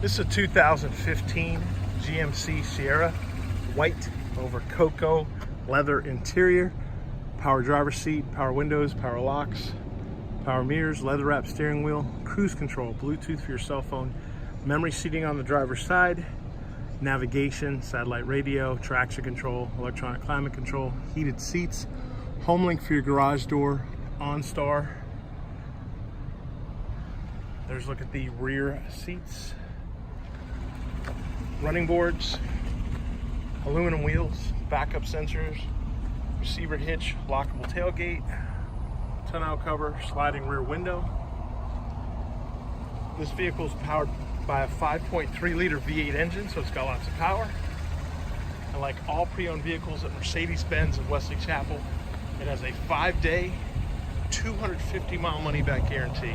This is a 2015 GMC Sierra, white over cocoa leather interior, power driver's seat, power windows, power locks, power mirrors, leather wrapped steering wheel, cruise control, Bluetooth for your cell phone, memory seating on the driver's side, navigation, satellite radio, traction control, electronic climate control, heated seats, home link for your garage door, OnStar. There's a look at the rear seats, running boards, aluminum wheels, backup sensors, receiver hitch, lockable tailgate, tonneau cover, sliding rear window. This vehicle is powered by a 5.3 liter V8 engine, so it's got lots of power. And like all pre-owned vehicles at Mercedes-Benz and Wesley Chapel, it has a 5-day, 250-mile money-back guarantee.